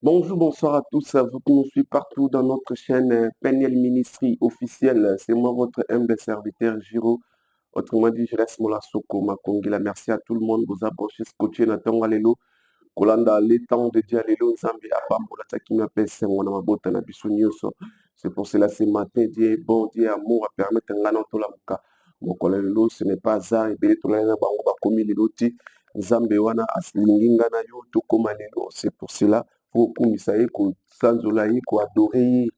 Bonjour, bonsoir à tous, à vous qui nous suivez partout dans notre chaîne Peniel Ministry officielle. C'est moi, votre humble serviteur Giro. Autrement dit, je laisse mon soko, ma congila. Merci à tout le monde. Vous a branché, scotché, Nathan Alelo. Kolanda, les temps de Dieu, Alelo, Nzambi, Abambola, Takina, Pesse, Mabota, Nabisu Nyuso. C'est pour cela, ce matin, Dieu est bon, Dieu est amour, à permettre un gagnant la muka. Mon collègue, ce n'est pas ça, et bien, tout le monde a commis les lotis. Nzambe wana asilinginga na yo, tout comme Alelo. C'est pour cela kokumisa ye kosanzola ye koadore ye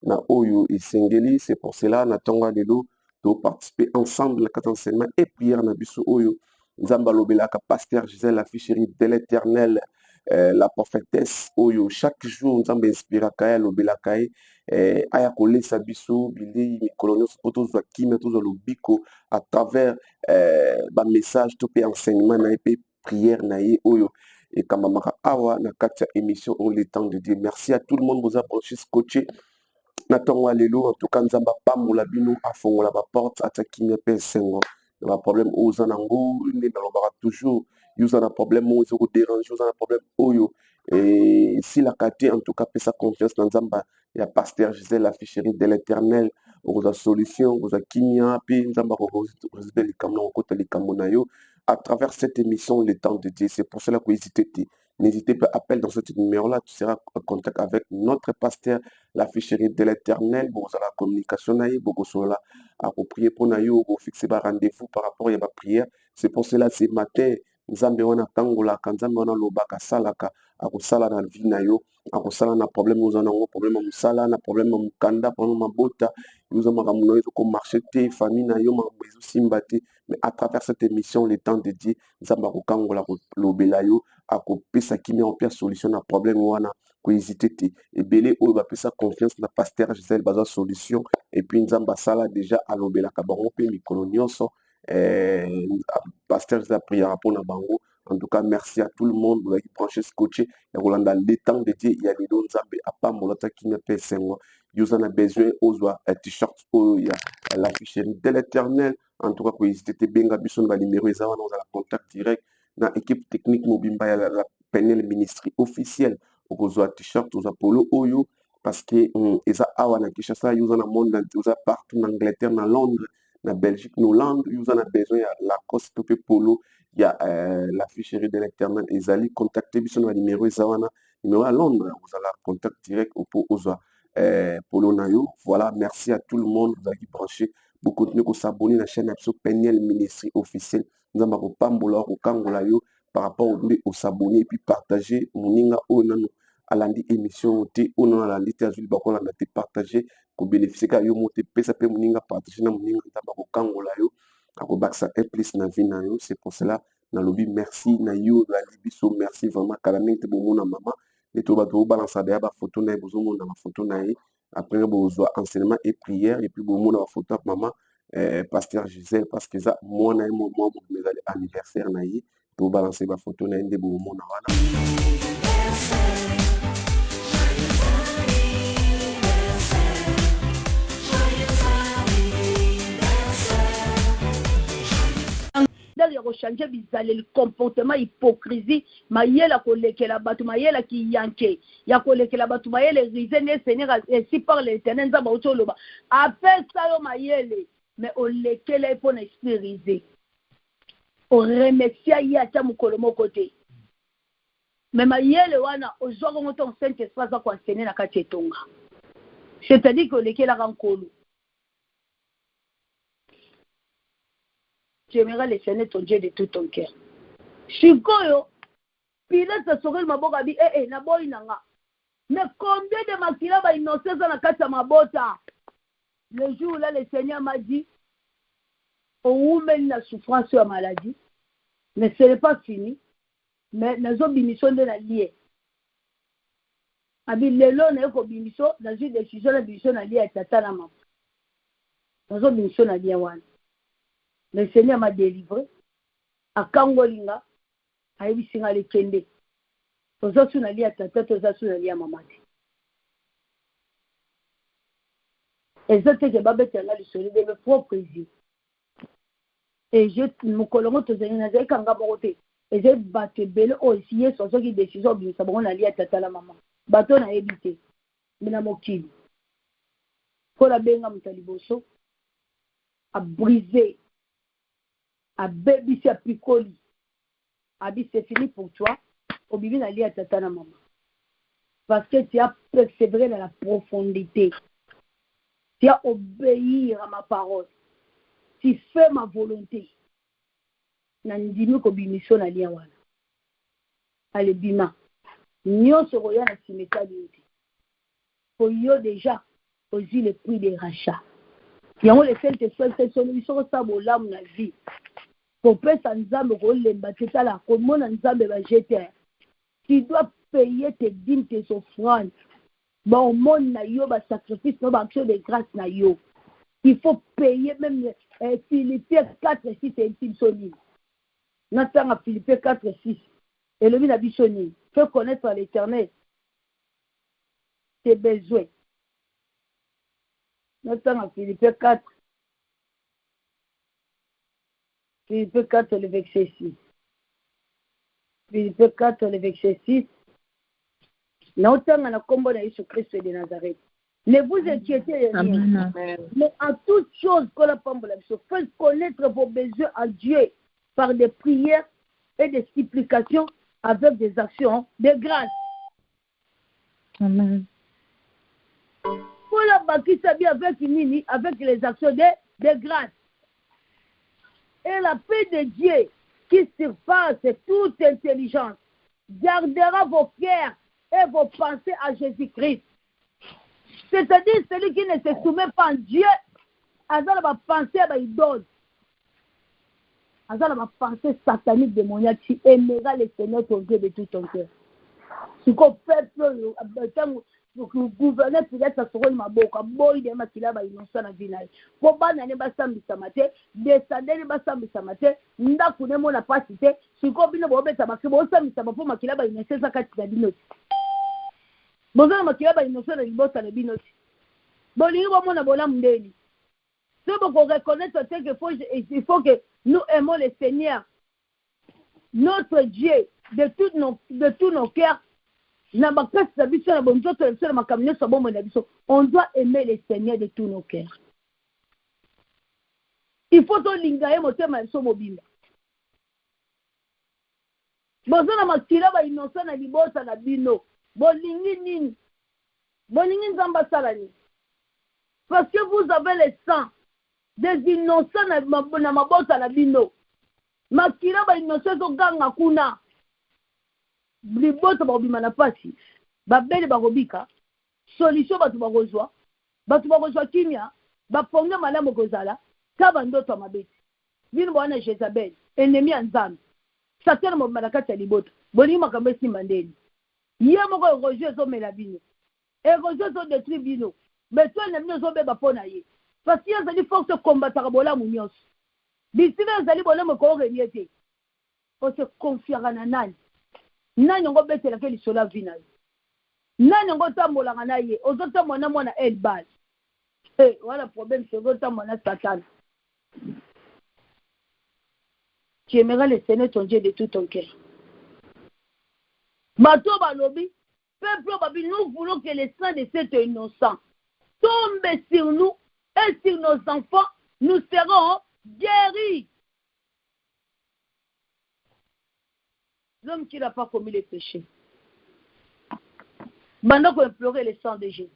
na oyo esengeli. C'est pour cela na ntongo ya lelo toparticipe ensemble na kati enseignement et prière na biso oyo nzambe alobelaka paster Gisèle la ficherie de l'éternel, la prophétesse oyo chaque jour nzambe inspiraka ye alobelaka ye aya kolesa biso bilei mikolo nyonso mpo tozwa kimia tozwa lobiko à travers bamessage to mpe enseignement na ye mpe prière na ye oyo et Kamamaka Awa, na katia émission On le temps de Dieu. Merci à tout le monde, vous a branché scotché. Nathan Alelo, en tout cas, Nzamba Pamoula Bino, à fond la porte, attaquer mes personnes. Il y a un problème aux anango, il y a toujours, il y a un problème aux ils dérange, il y a un problème aux et si la qualité, en tout cas, fait sa confiance dans Nzamba, il y a Pasteur Gisèle, la ficherie de l'éternel, vous a solution, vous a kimia, puis Nzamba, vous a les camions, côté les camions, à travers cette émission, le temps de Dieu. C'est pour cela que n'hésitez pas, appelle dans ce numéro-là, tu seras en contact avec notre pasteur, la ficherie de l'éternel, vous avez la communication, vous avez à prier pour nous, vous fixer un rendez-vous par rapport à la prière. C'est pour cela, ce matin, Nzambe wana tangola kanzambe wana lobaka salaka akusala na vie na yo akusala na problème aux anango problème musala na problème mukanda problème mabota yuza makamuno yo ko marcher te famille na yo mabezu simbate mais à travers cette émission le temps dédié Nzambe akokangola lobela yo akopesa kimia opia solution na problème wana ko hésiter te ebele oyo bapesa confiance na pasteur Gisèle baza solution et puis Nzambe sala déjà alobelaka bango mpe mikolo nyonso pasteur Gisèle priera pour na bango. En tout cas, merci à tout le monde. Vous avez branché scotché. Il y a dans les temps de Dieu, il y a des dons Nzambe à pas molata qui ne peut pas. Vous en avez besoin, oswa un t-shirt, il y a la ficherie de l'éternel. En tout cas, pour hésiter, benga bison va numéro ça, on a la contact direct. Dans l'équipe technique Mobimba, il y a la Peniel Ministry officielle. Vous avez t-shirt, vous avez polo oyo. Parce que, ils ont na Kinshasa, ils ont dans le monde, ils ont partout en Angleterre, en Londres, en Belgique, en Hollande, ils ont besoin de la Lacoste, polo. Il y a la ficherie de l'éternel. Ils allaient contacter le numéro Zawana, numéro à Londres. Vous allez contact direct au Oza Polo Nayo. Voilà, merci à tout le monde. Vous avez branché. Vous continuez à s'abonner à la chaîne Absol Peniel Ministry officielle. Nous avons pas au Kangola yo par rapport au s'abonner et puis partager. Moninga Onano à l'andi émission. On a l'andi Azul Bakon a partagé. Pour bénéficier de yo monter pesa pe moninga partager na moninga au Kangola yo. Akobaksa un plus na vie na yo. C'est pour cela na lobby merci na yo la libiso merci vraiment kalamete bomo na mama et to ba to balancer derrière ba photo na bozo mo na photo na ye après bozo enseignement et prière et puis bomo na photo maman pasteur Gisèle parce que ça moi na moi mes anniversaire na ye to balancer ba photo na ende bomo na wana. ya kochange bizaleli comportement hypocrisie mayela kolekela bato mayela kiyanke ya kolekela bato mayele rize ne seigneur ainsi par l'éternel nzamba uti oloba apesa yo mayele mais olekela ye mpona esprit rize oremercia ye ata mokolo moko te mais mayele wana ozwaka ngo ntongo saint esprit aza koenseigne na kati etonga c'est-à-dire que olekelaka nkolo. Tu aimeras le Seigneur ton Dieu de tout ton cœur. Shikoyo, Pilate sorel maboka bi na boy nanga. Mais combien de makila ba innocents na kata mabota? Le jour là le Seigneur m'a dit au même la souffrance ou la maladie, mais ce n'est pas fini. Mais nazo bimiso de la lié. Abi lelo na ko bimiso dans une décision la bimiso na lié tata na maman. Nazo bimiso na lié wana. Le Seigneur m'a délivré. À Kangolinga, à Ebisinga le Kende. Toza suna lia tata, toza suna lia mamati. Et ça, c'est que Babette a le soleil de mes propres yeux. Et j'ai mon colonel, toza n'a pas kanga borote. Et j'ai battu belle aussi, sur ce qui décision, ça bon, on a lia tata la maman. bato na ebité mina mokili ko la benga mutaliboso a brisé a bébisi a picoli a dit c'est fini pour toi au bibi na lia tata na maman parce que tu as persévéré dans la profondité, tu as obéi à ma parole, tu fais ma volonté. Nandimi ko bimission na lia wana ale bima nyonso koya na cimetière yote pour yo déjà aussi le prix des rachats yango le fait de faire cette solution ça bolamu na vie pour pesa nzambe ko lemba tetala ko mona nzambe ba jeter tu dois payer tes dîmes tes offrandes bon monde na yo ba sacrifice no ba action de grâce na yo il faut payer même Philippiens 4:6 et intime solide natanga Philippiens 4:6 et le mina bisoni fais connaître l'Éternel tes besoins natanga Philippiens 4 le verset 6 Philippiens 4 le verset 6 naotanga na kombo na Yesu Christ de Nazareth. Ne vous inquiétez de rien, mais en toute chose, faites connaître vos besoins à Dieu par des prières et des supplications avec des actions de grâce. Amen. Pour la bâtir bien avec les actions de grâce. Et la paix de Dieu qui surpasse toute intelligence gardera vos cœurs et vos pensées à Jésus-Christ. C'est-à-dire celui qui ne se soumet pas à Dieu, Azal va penser à l'idole. Azal va penser satanique démoniaque, tu aimeras le Seigneur ton Dieu de tout ton cœur. Ce qu'on fait, le gouverneur peut-être sur une maboka, boy de makila ba innocent na vinay. Ko bana ne ba sambi samate, descendre ne ba sambi samate, nda kune mo na pasite, ce qu'on bino bo beta makila bo sambi samate pour makila ba innocent sa kati na binoti. Bozana makila ba innocent na libota na binoti. Bolingi bo mona bola mundeni. C'est pour qu'on reconnaisse qu'il faut que nous aimons le Seigneur, notre Dieu, de tous nos cœurs. On doit aimer le Seigneur de tous nos cœurs. Il faut que l'ingaye motema so mobimba. Bozana makila ba innocent na libota na bino. Bolingi nini? Bolingi nzamba salani. Parce que vous avez le sang des innocents na mabota na bino. Makila ba innocent zo ganga kuna. Libota babima na pasi. Babele bagobika. Solution batu bagozwa. Batu bagozwa kimia. Baponga malamu kozala. Kaba ndoto mabeti. Vino bwana Jezabel. Ennemi ya nzambe. Satan mo malakati ya libota. Boni makambe simba ndeni. Ye moko rojo zo mela bino. Et rojo zo détruit bino. Mais toi ennemi zo beba pona ye. Parce que yazali force combattre bola munyos. Bisina yazali bola moko reniete. On se confiera na nani. Nani ngo betela ke lisola vina. Nani ngo tambola na ye. Ozota mwana elbal. Voilà problème c'est ozota mwana Satan. Tu aimeras le Seigneur ton Dieu de tout ton cœur. Bato balobi, peuple babi, nous voulons que le sang de cet innocent tombe sur nous et sur nos enfants, nous serons guéris. L'homme qui n'a pas commis les péchés. Maintenant qu'on implorer le sang de Jésus.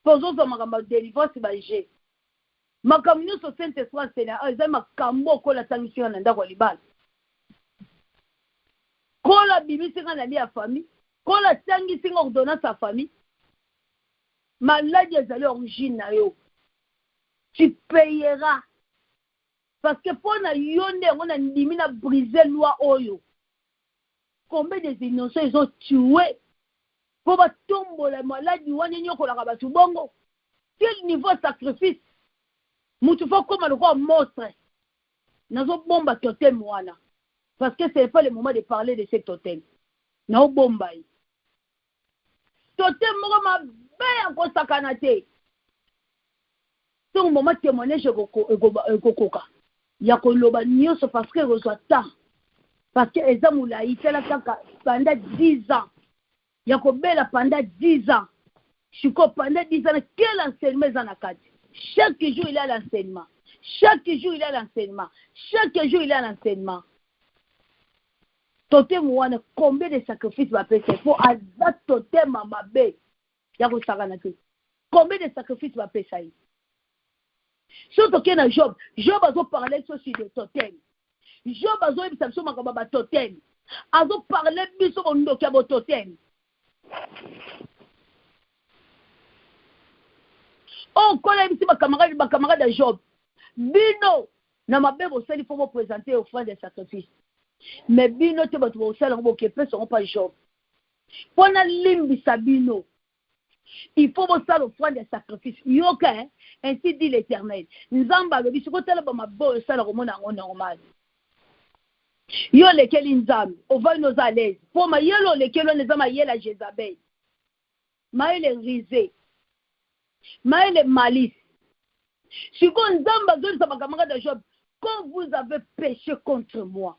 Posons sur ma délivrance, c'est ma G. Ma communion sur Saint-Esprit, c'est là. Ils ont ma cambo qu'on a tamisé en anda kwa libal. Qu'on la bibi c'est quand la vie à famille. Qu'on la tangi c'est ordonnance à famille. Maladie est à l'origine na yo. Tu payeras. Parce que pour na yonde on a ndimi na briser loi oyo. Combien des innocents ils ont tué pour ba tomber la maladie wana nyoko la kabatu bongo. Quel niveau de sacrifice? Mutu faut comme le roi monstre. Nazo bomba totem wana. Parce que ce n'est pas le moment de parler de ce totem. Nao bomba. Totem moko ma be ko sakanate. C'est un moment témoignage kokoka. Ya koloba nyonso parce que reçoit temps. parce que eza mulayi tala kaka pendant 10 ans yakobela pendant 10 ans chiko pendant 10 ans quel enseignement eza na kati chaque jour il a l'enseignement chaque jour il a l'enseignement chaque jour il a l'enseignement totem wana combien de sacrifices va pesa pour aza totem mabe ya kosakana te combien de sacrifices va pesa yi surtout que na Job azo parler sur le totem Job azo yebisa biso makambo ba totem azo parler biso bondoki ya bo totem on kola yebisi bacamarade ya Job bino na mabe bosali fo boprésenter offrande de sacrifice mais bino te bato bosala ngo bokepe songo pa Job pona limbisa bino il faut bosala offrande de sacrifice yoka ainsi dit l'Éternel nzamba alobi sikotala ba mabe osala komona ngo normal yo lekeli nzambe ovai noza à l'aise po mayelo lekeli wana eza mayele ya Jézabel mayele risé mayele malice sikoyo nzambe azolisa bacamarade de Job quand vous avez péché contre moi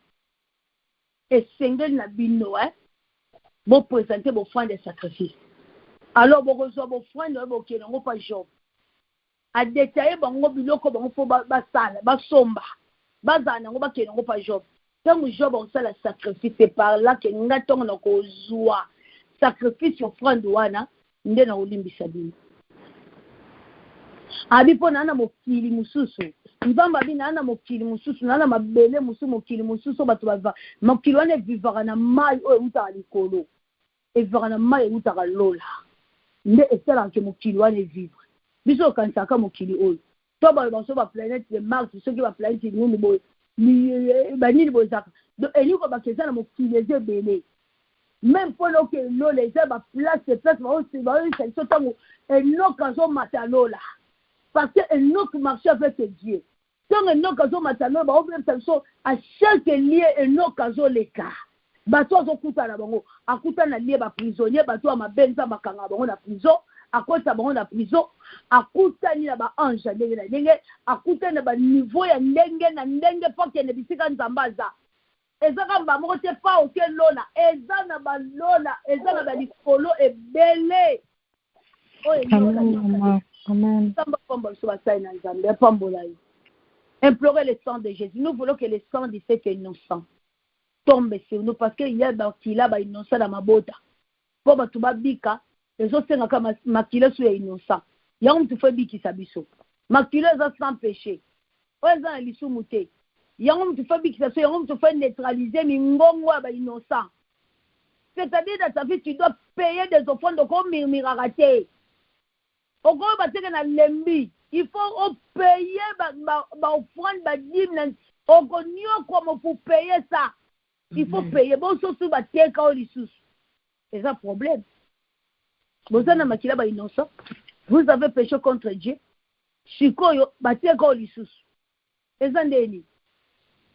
esengeli na bino boprésente bofrande de sacrifice alors bokozwa bofrande oyo bokende yango pa Job adetaye bango biloko bango mpo basala basomba bazala nango bakende yango pa Job ntango Job akosala sacrifice c'est par là ke nga ntongo na kozwa sacrifice offrande wana nde na kolimbisa bino abi mpo na mokili mosusu nzambe abi na mokili mosusu na mabele mosusu mokili mosusu bato bava mokili wana evivaka na mai oyo eutaka likolo evivaka na mai eutaka lola nde esalaka ke mokili wana evivre biso okanisaka mokili oyo to baso baplanète de Mars soki baplanète nini boye banini boyezaka donc eliko bakeza na mokili eza ebele même mpona oke lola eza baplace baosalisa biso ntango enoka azomata lola parce que Enoch marchait avec Dieu. Quand Enoch a matano, à chaque lieu Enoch a leka. Bato azo kuta na bango, akuta na lié ba prisonnier, bato a mabenza makanga bango na prison, akota bango na prison, akuta ni na ba ange ndenge na ndenge, akuta na ba niveau ya ndenge na ndenge pour que ne bisika nzambaza. Ezaka ba moko te pa oke lola, eza na ba lola, eza na ba likolo ebele. Amen. Implorer le sang de Jésus. Nous voulons que le sang de cet innocent tombe sur nous parce qu'il y a des innocents dans ma botte. Pour que tu vas bika, les autres sont comme makila sur les innocents. Il y a un petit peu biki sabiso. Makila est sans péché. Ouais, ça les soumouté. Il y a un petit peu biki sabiso. Il y a un petit peu neutraliser mais ngongwa ba innocent. C'est-à-dire dans ta vie tu dois payer des offrandes comme miraraté. Il faut payer offrande, pour payer ça. Il faut payer. Bon, c'est un problème. Vous avez péché contre Dieu. Shikoyo, bateka olisusu. Eza ndeni.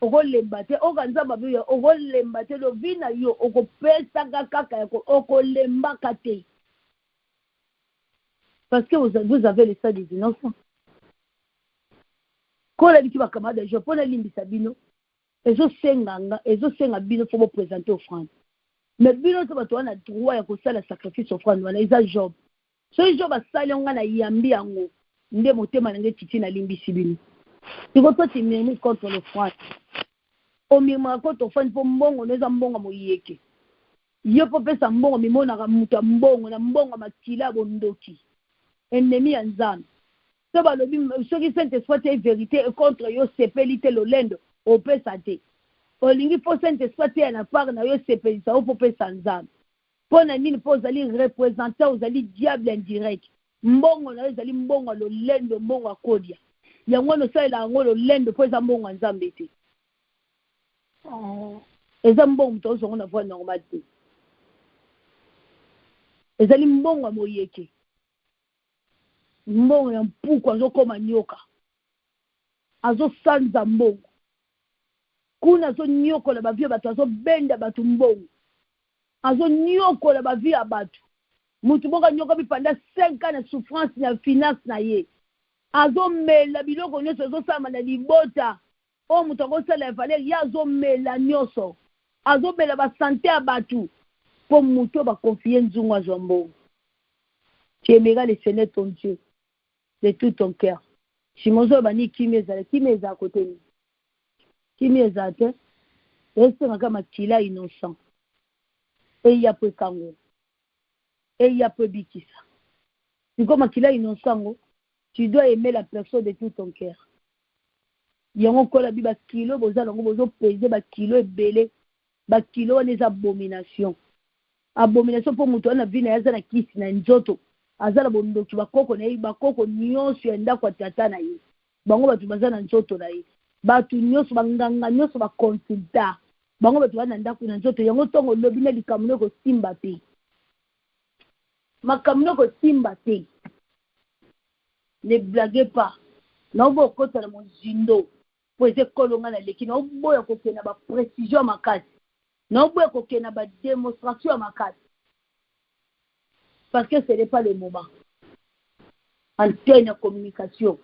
Okolembate, okanzaba okolembate lo vina yo, okopesa kaka yako, okolembaka te. Parce que vous avez le sang des innocents. Quand la victime a camarade de Job, pour la ligne Sabino, ils ont senga bino pour vous présenter offrande. Mais bino to bato na droit ya kosala sacrifice offrande wana eza Job. So Job asali nga na yambi yango nde motema na nge titi na limbi sibino. Tiko to timemi contre l'offrande. Omima contre offrande pour mbongo neza mbongo moyeke. Yo po pesa mbongo mimona ka muta mbongo na mbongo makila bondoki. Ennemi ya nzambe. So balobi soki Saint-Esprit te vérité contre yo sepelite lolendo opesa te. Olingi po Saint-Esprit te na part na yo sepelisa o popesa nzambe. Pona nini po zali représenter ozali diable indirect. Mbongo na zali mbongo lolendo mbongo akodia. Yango no sala ngo lolendo po za mbongo nzambe te. Eza mbongo mtozo ngona voix normale te. Ezali mbongo moyeke. Mbongo ya mpuku azokoma nyoka azosanza mbongo kuna azonyokola bavie bato azobenda bato mbongo azonyokola bavie ya bato mutu moko anyoka bipanda 5 ans na souffrance na finance na ye azomela biloko nyonso azosama na libota o mutu akosala valeur ye azomela nyonso azobela basante ya bato mpo moto bakonfie nzungu azwa mbongo. Tu aimeras le Seigneur ton Dieu de tout ton cœur. Si mon zoba ni kimia za côté ni. Kimia za te. Est-ce que makila innocent. Et il y a peu kango. Et il y a peu bikisa. Si comme makila innocent, tu dois aimer la personne de tout ton cœur. Yango kola bi ba kilo boza longo bozo peser ba kilo ebele. Ba kilo les abominations. Abomination pour muto na vie na yaza na kisi na nzoto. Azala bondoki bakoko na ye bakoko nyonso enda kwa tata na ye bango batu bazana nzoto na ye batu nyonso banganga nyonso bakonsulta bango batu bana ndako na nzoto yango tongo lobi na likamno ko simba te makamno ko simba te. Ne blaguez pas na obo kota na mozindo po eze kolonga na leki na obo ya kokena ba précision makasi na obo ya kokena ba démonstration makasi. Parce que ce n'est pas le moment. En termes de communication,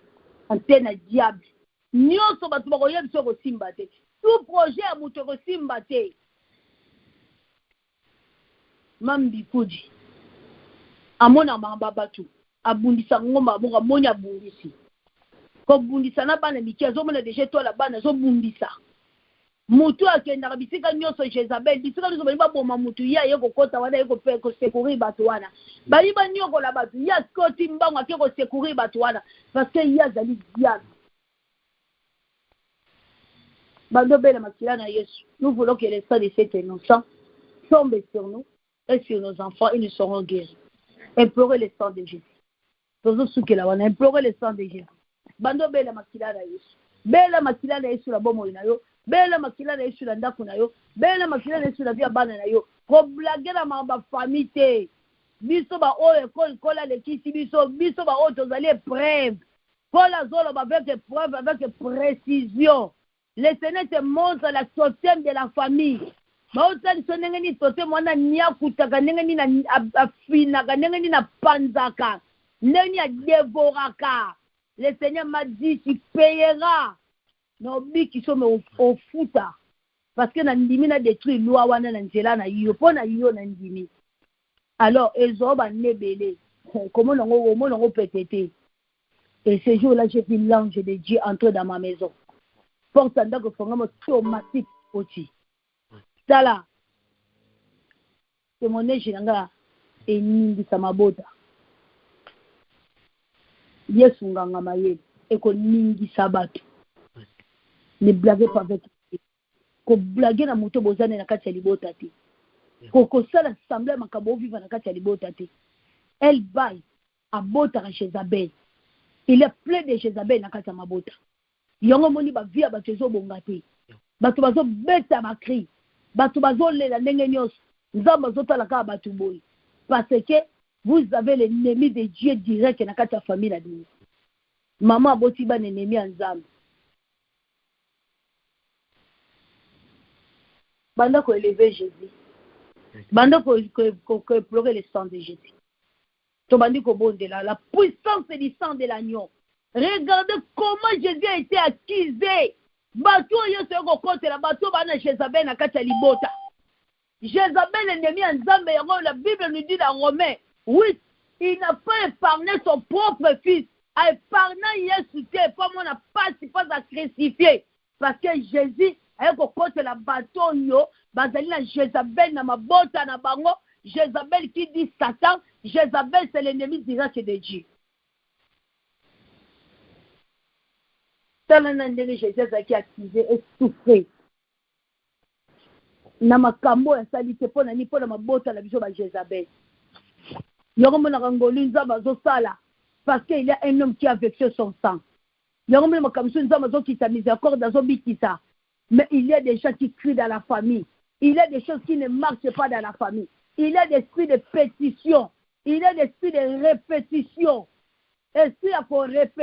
en termes de diable. Nous sommes sur Simbate. Tout projet a monté au Simbate. Mambi Fuji. Amona Mambabatu. Abundisa ngomba bonga monya bundisi. Ko bundisa na bana mikia zo mona deje to la bana zo bundisa. Mutu akenda bisika nyonso Jezabel bisika nyonso bali baboma mutu ya yeko kota wana yeko pe ko secourir batu wana bali ba nyoko la batu ya skoti mbango akeko secourir batu wana parce que ya zali diable. Bando bela makila na Yesu, nous voulons que le sang de cet innocent tombe sur nous et sur nos enfants et nous serons guéris. Implorez le sang de Jésus. Tozo sukela wana implorez le sang de Jésus. Bando bela makila na Yesu. Bela makila na Yesu la bomo ina yo. Bela makila na Yesu la ndako na yo. Bela makila na Yesu la via bana na yo. Ko blague na mamba famille te. Biso ba o école kola le kisi biso ba o tozali preuve. Kola zolo ba avec preuve avec précision. Le Seigneur te montre la totem de la famille. Ba o tsali sonenge ni totem wana nya kutaka ndenge ni na afina ndenge ni na panzaka. Ndenge ni dévoraka. Le Seigneur m'a dit tu payeras. No biki so me ofuta parce que na ndimi na détruire loi wana na nzela na yo pona yo na ndimi alors ezoba nebele comment on peut-être et ce jour-là j'ai vu l'ange de Dieu entrer dans ma maison porte anda ko fonga mo automatique oti sala témoignage nanga eningi samabota Yesu nganga mayele eko ningi sabatu. Ne blaguez pas avec lui. Ko blaguer na moto bozane na kati ya libota te. Ko sala semblait makabo vivre na kati ya libota te. Elle baille à bota na Jezabel. Il est plein de Jezabel na kati ya mabota. Yongo moni ba via ba tezo bonga te. Bato bazo beta makri. Bato bazo lela ndenge nyonso. Nzamba zotala ka batu boy. Parce que vous avez l'ennemi de Dieu direct na kati ya famille na dini. Maman aboti ba ennemi ya Nzambe. Banda ko élever Jésus. Banda ko pleurer le sang de Jésus. To bandi ko bondela la puissance du sang de l'agneau. Regardez comment Jésus a été accusé. Bato yo se ko kote la bato bana Jezabel na kati ya libota. Jezabel ennemi ya Nzambe yango la Bible nous dit dans Romains 8, il n'a pas épargné son propre fils. A épargné Yesu te pas mon a pas à crucifier parce que Jésus ayeko kote la bato yo bazali na Jezabel na mabota na bango. Jezabel qui dit Satan, Jezabel c'est l'ennemi direct de Dieu. Talana ndenge Jésus qui accusé et souffré. Na makambo ya salite pona ni pona mabota la biso ba Jezabel. Yoro mona ngolu nzamba zo sala parce qu'il y a un homme qui a versé son sang. Yoro mona makamso nzamba zo kita miséricorde dans bikisa. Mais il y a des gens qui crient dans la famille. Il y a des choses qui ne marchent pas dans la famille. Il y a des esprits de pétition. Il y a des esprits de répétition. Et si il faut répéter,